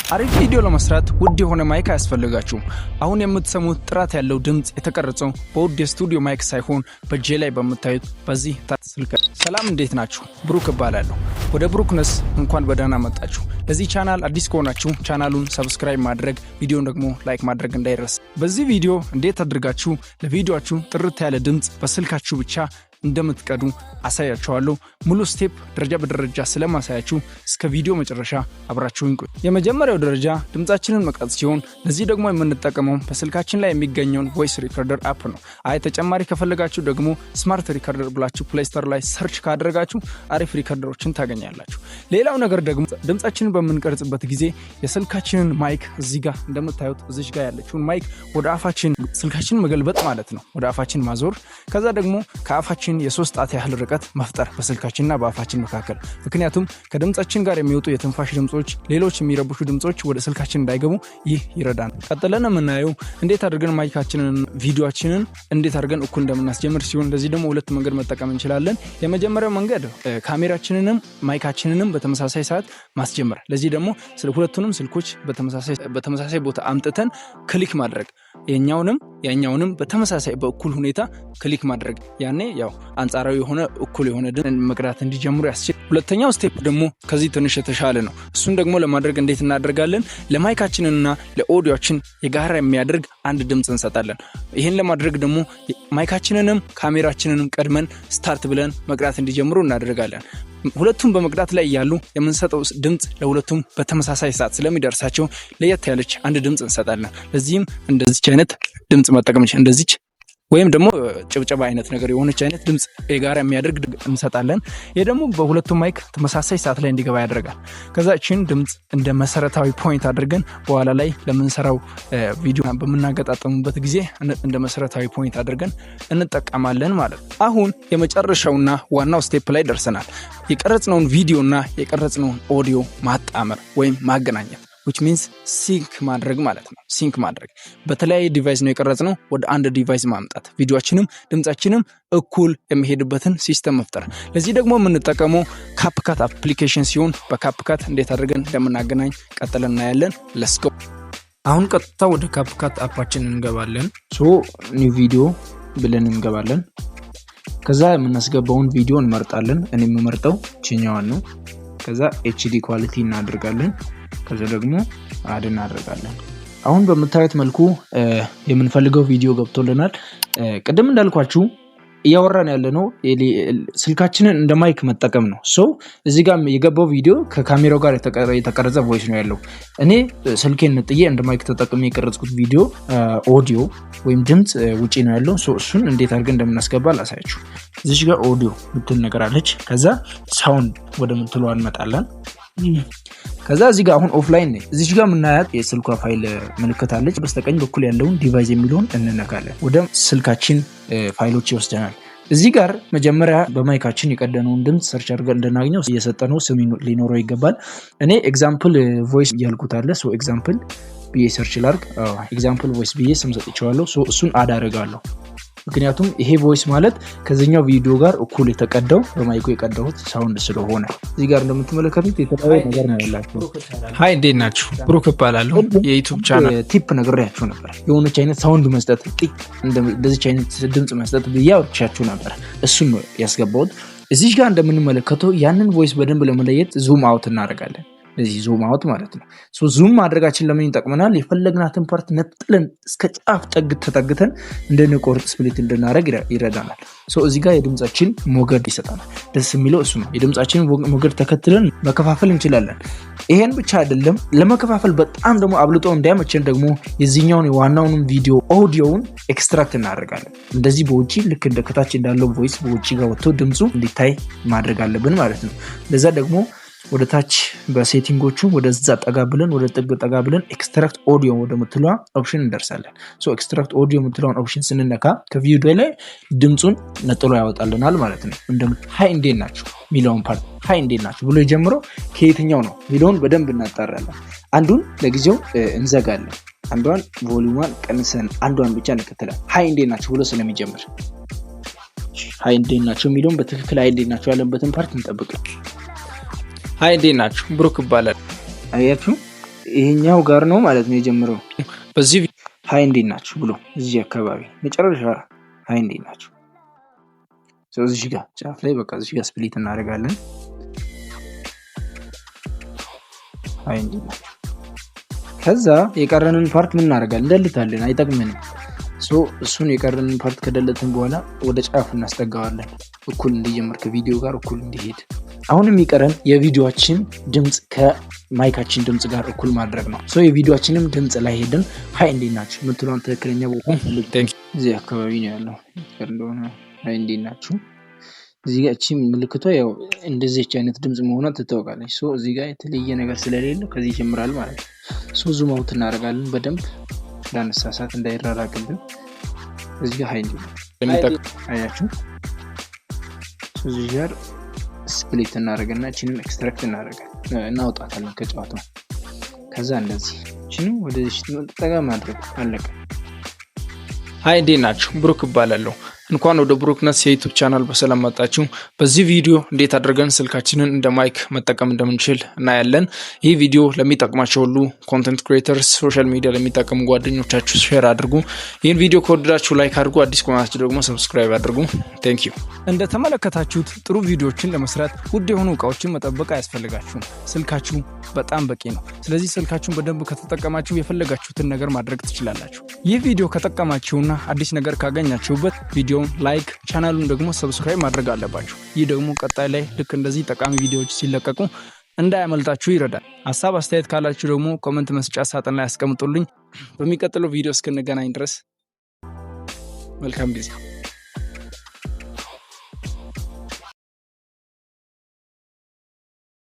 አሪፍ ቪዲዮ ለመስራት ውድ የሆነ ማይክ አያስፈልጋችሁም። አሁን የምትሰሙት ጥራት ያለው ድምጽ የተቀረጸው በውድ የስቱዲዮ ማይክ ሳይሆን በጄ ላይ በመታየት በዚህ ስልክ። ሰላም እንዴት ናችሁ? ብሩክ እባላለሁ። ወደ ብሩክነስ እንኳን በደህና መጣችሁ። ለዚህ ቻናል አዲስ ከሆናችሁ ቻናሉን ሰብስክራይብ ማድረግ፣ ቪዲዮን ደግሞ ላይክ ማድረግ እንዳይረሳ። በዚህ ቪዲዮ እንዴት አድርጋችሁ ለቪዲዮአችሁ ጥርት ያለ ድምጽ በስልካችሁ ብቻ እንደምትቀዱ አሳያችኋለሁ። ሙሉ ስቴፕ ደረጃ በደረጃ ስለማሳያችሁ እስከ ቪዲዮ መጨረሻ አብራችሁኝ ቆዩ። የመጀመሪያው ደረጃ ድምጻችንን መቅረጽ ሲሆን ለዚህ ደግሞ የምንጠቀመው በስልካችን ላይ የሚገኘውን ቮይስ ሪከርደር አፕ ነው። ተጨማሪ ከፈለጋችሁ ደግሞ ስማርት ሪከርደር ብላችሁ ፕሌይ ስቶር ላይ ሰርች ካደረጋችሁ አሪፍ ሪከርደሮችን ታገኛላችሁ። ሌላው ነገር ደግሞ ድምጻችንን በምንቀርጽበት ጊዜ የስልካችንን ማይክ እዚህ ጋር እንደምታዩት እዚህ ጋር ያለችውን ማይክ ወደ አፋችን ስልካችንን መገልበጥ ማለት ነው። ወደ አፋችን ማዞር፣ ከዛ ደግሞ ከአፋችን የሶስት ጣት ያህል ርቀት መፍጠር በስልካችንና በአፋችን መካከል። ምክንያቱም ከድምጻችን ጋር የሚወጡ የትንፋሽ ድምጾች፣ ሌሎች የሚረብሹ ድምጾች ወደ ስልካችን እንዳይገቡ ይህ ይረዳናል። ቀጥለን የምናየው እንዴት አድርገን ማይካችንን ቪዲዮአችንን እንዴት አድርገን እኩል እንደምናስጀምር ሲሆን ለዚህ ደግሞ ሁለት መንገድ መጠቀም እንችላለን። የመጀመሪያው መንገድ ካሜራችንንም ማይካችንንም በተመሳሳይ ሰዓት ማስጀመር። ለዚህ ደግሞ ሁለቱንም ስልኮች በተመሳሳይ ቦታ አምጥተን ክሊክ ማድረግ፣ የኛውንም በተመሳሳይ በእኩል ሁኔታ ክሊክ ማድረግ። ያኔ ያው አንጻራዊ የሆነ እኩል የሆነ ድምጽ መቅዳት እንዲጀምሩ ያስችላል። ሁለተኛው ስቴፕ ደግሞ ከዚህ ትንሽ የተሻለ ነው። እሱን ደግሞ ለማድረግ እንዴት እናደርጋለን? ለማይካችንና ለኦዲዮችን የጋራ የሚያደርግ አንድ ድምጽ እንሰጣለን። ይሄን ለማድረግ ደግሞ ማይካችንንም ካሜራችንንም ቀድመን ስታርት ብለን መቅዳት እንዲጀምሩ እናደርጋለን። ሁለቱም በመቅዳት ላይ ያሉ የምንሰጠው ድምጽ ለሁለቱም በተመሳሳይ ሰዓት ስለሚደርሳቸው ለየት ያለች አንድ ድምጽ እንሰጣለን። ለዚህም እንደዚች አይነት ድምጽ መጠቀም እንደዚች ወይም ደግሞ ጭብጨባ አይነት ነገር የሆነች አይነት ድምጽ የጋራ የሚያደርግ እንሰጣለን። ይሄ ደግሞ በሁለቱም ማይክ ተመሳሳይ ሰዓት ላይ እንዲገባ ያደርጋል። ከዛ እቺን ድምጽ እንደ መሰረታዊ ፖይንት አድርገን በኋላ ላይ ለምንሰራው ቪዲዮ በመናገጣጠሙበት ጊዜ እንደ መሰረታዊ ፖይንት አድርገን እንጠቀማለን ማለት ነው። አሁን የመጨረሻውና ዋናው ስቴፕ ላይ ደርሰናል። የቀረጽነውን ቪዲዮና የቀረጽነውን ኦዲዮ ማጣመር ወይም ማገናኘት which means ሲንክ ማድረግ ማለት ነው። ሲንክ ማድረግ በተለያየ ዲቫይስ ነው የቀረጽነው፣ ወደ አንድ ዲቫይስ ማምጣት፣ ቪዲዮአችንም ድምጻችንም እኩል የሚሄድበትን ሲስተም መፍጠር። ለዚህ ደግሞ የምንጠቀመው ካፕካት አፕሊኬሽን ሲሆን በካፕካት እንዴት አድርገን እንደምናገናኝ ቀጥለን እናያለን። let's go። አሁን ቀጥታ ወደ ካፕካት አፓችን እንገባለን። ኒው ቪዲዮ ብለን እንገባለን። ከዛ የምናስገባውን ቪዲዮ እንመርጣለን። እኔ የምመርጠው ቺኛዋን ነው። ከዛ HD ኳሊቲ እናደርጋለን። ከዛ ደግሞ አድ እናደርጋለን። አሁን በምታዩት መልኩ የምንፈልገው ቪዲዮ ገብቶልናል። ቅድም እንዳልኳችሁ እያወራን ያለነው ስልካችንን እንደ ማይክ መጠቀም ነው። እዚህ ጋር የገባው ቪዲዮ ከካሜራው ጋር የተቀረጸ ቮይስ ነው ያለው። እኔ ስልኬን ነጥዬ እንደ ማይክ ተጠቅሜ የቀረጽኩት ቪዲዮ ኦዲዮ ወይም ድምጽ ውጪ ነው ያለው። እሱን እንዴት አድርገን እንደምናስገባ ላሳያችሁ። እዚህ ጋር ኦዲዮ ምትል ነገር አለች። ከዛ ሳውንድ ወደ ምትለው እንመጣለን። ከዛ እዚህ ጋር አሁን ኦፍላይን ነኝ። እዚህ ጋር የምናያት የስልኳ ፋይል ምልክት አለች። በስተቀኝ በኩል ያለውን ዲቫይስ የሚለውን እንነካለን። ወደ ስልካችን ፋይሎች ይወስደናል። እዚህ ጋር መጀመሪያ በማይካችን የቀደነውን ድምጽ ሰርች አድርገን እንድናገኘው እየሰጠነው ስም ሊኖረው ይገባል። እኔ ኤግዛምፕል ቮይስ እያልኩት አለ። ኤግዛምፕል ብዬ ሰርች ላድርግ። ኤግዛምፕል ቮይስ ብዬ ስም ሰጥቼዋለሁ። እሱን አድ አደርጋለሁ። ምክንያቱም ይሄ ቮይስ ማለት ከዚህኛው ቪዲዮ ጋር እኩል የተቀዳው በማይኩ የቀዳሁት ሳውንድ ስለሆነ እዚህ ጋር እንደምትመለከቱት የተለያየ ነገር ነው ያላችሁ። ሃይ እንዴት ናችሁ? ብሩክ እባላለሁ። የዩቲዩብ ቻናል ቲፕ ነግሬያችሁ ነበር። የሆነች አይነት ሳውንድ መስጠት እንደዚህ አይነት ድምጽ መስጠት ብያወርቻችሁ ነበር። እሱም ያስገባሁት እዚህ ጋር እንደምንመለከተው ያንን ቮይስ በደንብ ለመለየት ዙም አውት እናደርጋለን። ለዚህ ዙም አውት ማለት ነው። ዙም ማድረጋችን ለምን ይጠቅመናል? የፈለግናትን ፓርት ነጥለን እስከ ጫፍ ተጠግተን እንደነቆርጥ ስፕሊት እንድናደርግ ይረዳናል። እዚህ ጋር የድምጻችን ሞገድ ይሰጣናል። ደስ የሚለው እሱ ነው። የድምጻችንን ሞገድ ተከትለን መከፋፈል እንችላለን። ይሄን ብቻ አይደለም፣ ለመከፋፈል በጣም ደግሞ አብልጦ እንዳይመቸን ደግሞ የዚህኛውን የዋናውን ቪዲዮ ኦዲዮውን ኤክስትራክት እናደርጋለን። እንደዚህ በውጪ ልክ እንደ ከታች እንዳለው ቮይስ በውጪ ጋር ወጥቶ ድምጹ እንዲታይ ማድረግ አለብን ማለት ነው። ለዛ ደግሞ ወደ ታች በሴቲንጎቹ ወደዛ ጠጋ ብለን ወደ ጥግ ጠጋ ብለን ኤክስትራክት ኦዲዮ ወደ ምትለዋ ኦፕሽን እንደርሳለን። ኤክስትራክት ኦዲዮ ምትለዋን ኦፕሽን ስንነካ ከቪዲዮ ላይ ድምጹን ነጥሎ ያወጣልናል ማለት ነው። ሃይ እንዴት ናችሁ ሚለውን ፓርት ሃይ እንዴት ናችሁ ብሎ የጀምረው ከየትኛው ነው ሚለውን በደንብ እናጣራለን። አንዱን ለጊዜው እንዘጋለን። አንዷን ቮሊዩሟን ቀንሰን አንዷን ብቻ እንከተላለን። ሃይ እንዴት ናችሁ ብሎ ስለሚጀምር ሃይ እንዴት ናችሁ ሚለውን በትክክል ሃይ እንዴት ናችሁ ያለበትን ፓርት እንጠብቅ። ሃይ እንዴት ናችሁ? ብሩክ እባላለሁ። አያችሁ ይሄኛው ጋር ነው ማለት ነው የጀመረው። በዚህ ሃይ እንዴት ናችሁ ብሎ እዚህ አካባቢ መጨረሻ ሃይ እንዴት ናችሁ እዚህ ጋር ጫፍ ላይ በቃ እዚህ ጋር ስፕሊት እናደርጋለን። ሃይ እንዴት ናችሁ። ከዛ የቀረንን ፓርት ምን እናደርጋለን? እንደልታለን፣ አይጠቅመንም። እሱን የቀረንን ፓርት ከደለትን በኋላ ወደ ጫፍ እናስጠጋዋለን፣ እኩል እንዲጀምር ከቪዲዮ ጋር እኩል እንዲሄድ። አሁንም የሚቀረን የቪዲዮአችን ድምጽ ከማይካችን ድምጽ ጋር እኩል ማድረግ ነው። የቪዲዮአችንም ድምጽ ላይ ሄደን ሃይ እንዴት ናችሁ የምትለውን ትክክለኛ ቦታ እዚህ አካባቢ ነው ያለው እንደሆነ ሃይ እንዴት ናችሁ። እዚህ ጋር እቺ ምልክቷ ያው እንደዚህ አይነት ድምጽ መሆኗን ትታወቃለች። እዚህ ጋር የተለየ ነገር ስለሌለ ከዚህ ይጀምራል ማለት ነው። ዙም አውት እናደርጋለን በደንብ እንዳነሳሳት እንዳይራራቅብን። እዚህ ጋር ሃይ እንዴት አያችሁ። እዚህ ጋር ስፕሊት እናደርግና እቺንም ኤክስትራክት እናውጣታለን ከጨዋታው። ከዛ እንደዚህ እቺንም ወደዚህ ተጠጋ ማድረግ አለቀ። ሃይ እንዴት ናችሁ? ብሩክ እባላለሁ። እንኳን ወደ ብሩክነስ የዩቲዩብ ቻናል በሰላም መጣችሁ። በዚህ ቪዲዮ እንዴት አድርገን ስልካችንን እንደ ማይክ መጠቀም እንደምንችል እናያለን። ይህ ቪዲዮ ለሚጠቅማቸው ሁሉ ኮንተንት ክሬተርስ፣ ሶሻል ሚዲያ ለሚጠቀሙ ጓደኞቻችሁ ሼር አድርጉ። ይህን ቪዲዮ ከወደዳችሁ ላይክ አድርጉ፣ አዲስ ከሆናችሁ ደግሞ ሰብስክራይብ አድርጉ። ቴንክ ዩ። እንደተመለከታችሁት ጥሩ ቪዲዮዎችን ለመስራት ውድ የሆኑ እቃዎችን መጠበቅ አያስፈልጋችሁም። ስልካችሁ በጣም በቂ ነው። ስለዚህ ስልካችሁን በደንብ ከተጠቀማችሁ የፈለጋችሁትን ነገር ማድረግ ትችላላችሁ። ይህ ቪዲዮ ከጠቀማችሁና አዲስ ነገር ካገኛችሁበት ቪዲዮን ላይክ፣ ቻናሉን ደግሞ ሰብስክራይብ ማድረግ አለባችሁ። ይህ ደግሞ ቀጣይ ላይ ልክ እንደዚህ ጠቃሚ ቪዲዮዎች ሲለቀቁ እንዳያመልጣችሁ ይረዳል። ሀሳብ አስተያየት ካላችሁ ደግሞ ኮመንት መስጫ ሳጥን ላይ አስቀምጡልኝ። በሚቀጥለው ቪዲዮ እስክንገናኝ ድረስ መልካም ጊዜ።